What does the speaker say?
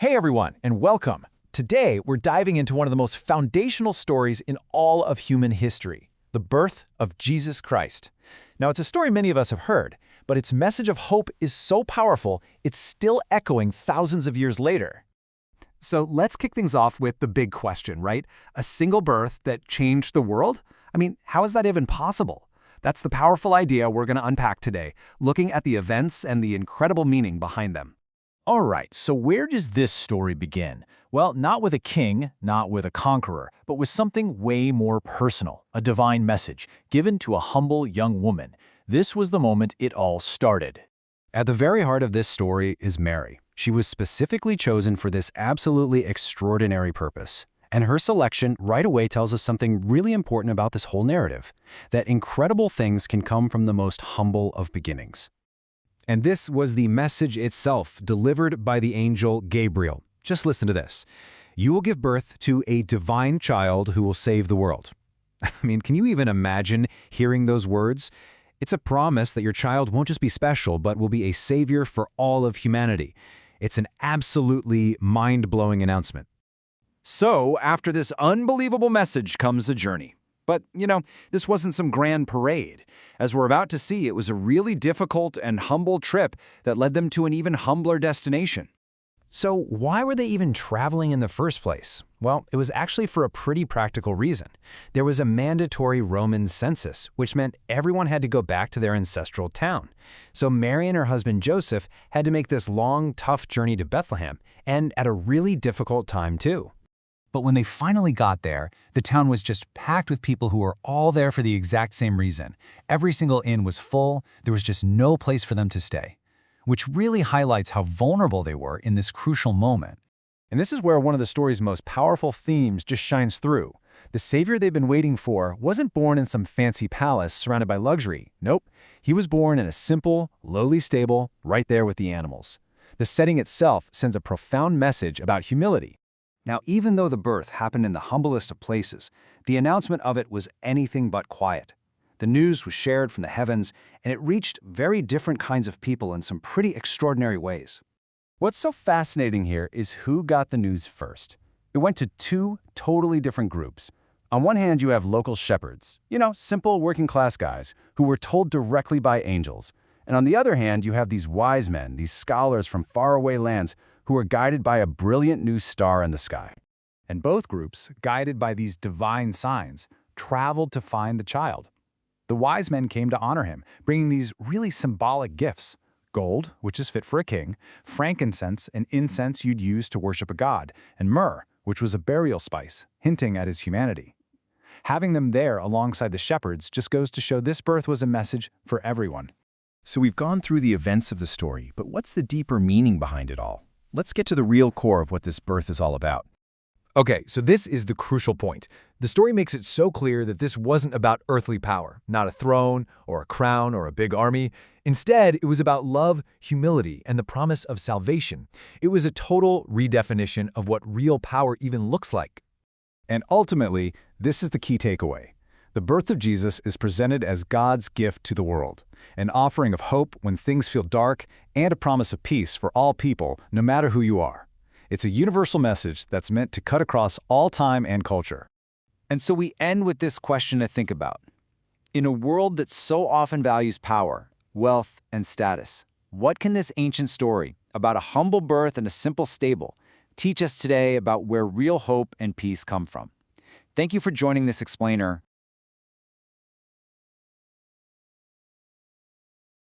Hey everyone, and welcome. Today, we're diving into one of the most foundational stories in all of human history, the birth of Jesus Christ. Now, it's a story many of us have heard, but its message of hope is so powerful, it's still echoing thousands of years later. So let's kick things off with the big question, right? A single birth that changed the world? I mean, how is that even possible? That's the powerful idea we're going to unpack today, looking at the events and the incredible meaning behind them. All right, so where does this story begin? Well, not with a king, not with a conqueror, but with something way more personal, a divine message given to a humble young woman. This was the moment it all started. At the very heart of this story is Mary. She was specifically chosen for this absolutely extraordinary purpose. And her selection right away tells us something really important about this whole narrative, that incredible things can come from the most humble of beginnings. And this was the message itself, delivered by the angel Gabriel. Just listen to this. You will give birth to a divine child who will save the world. I mean, can you even imagine hearing those words? It's a promise that your child won't just be special, but will be a savior for all of humanity. It's an absolutely mind-blowing announcement. So, after this unbelievable message comes the journey. But, this wasn't some grand parade. As we're about to see, it was a really difficult and humble trip that led them to an even humbler destination. So why were they even traveling in the first place? Well, it was actually for a pretty practical reason. There was a mandatory Roman census, which meant everyone had to go back to their ancestral town. So Mary and her husband Joseph had to make this long, tough journey to Bethlehem, and at a really difficult time too. But when they finally got there, the town was just packed with people who were all there for the exact same reason. Every single inn was full, there was just no place for them to stay, which really highlights how vulnerable they were in this crucial moment. And this is where one of the story's most powerful themes just shines through. The savior they've been waiting for wasn't born in some fancy palace surrounded by luxury. Nope, he was born in a simple, lowly stable right there with the animals. The setting itself sends a profound message about humility. Now, even though the birth happened in the humblest of places, the announcement of it was anything but quiet. The news was shared from the heavens, and it reached very different kinds of people in some pretty extraordinary ways. What's so fascinating here is who got the news first. It went to two totally different groups. On one hand, you have local shepherds, simple working-class guys who were told directly by angels. And on the other hand, you have these wise men, these scholars from faraway lands who were guided by a brilliant new star in the sky. And both groups, guided by these divine signs, traveled to find the child. The wise men came to honor him, bringing these really symbolic gifts: gold, which is fit for a king; frankincense, an incense you'd use to worship a god; and myrrh, which was a burial spice, hinting at his humanity. Having them there alongside the shepherds just goes to show this birth was a message for everyone. So we've gone through the events of the story, but what's the deeper meaning behind it all? Let's get to the real core of what this birth is all about. Okay, so this is the crucial point. The story makes it so clear that this wasn't about earthly power, not a throne or a crown or a big army. Instead, it was about love, humility, and the promise of salvation. It was a total redefinition of what real power even looks like. And ultimately, this is the key takeaway. The birth of Jesus is presented as God's gift to the world, an offering of hope when things feel dark, and a promise of peace for all people, no matter who you are. It's a universal message that's meant to cut across all time and culture. And so we end with this question to think about. In a world that so often values power, wealth, and status, what can this ancient story about a humble birth in a simple stable teach us today about where real hope and peace come from? Thank you for joining this explainer.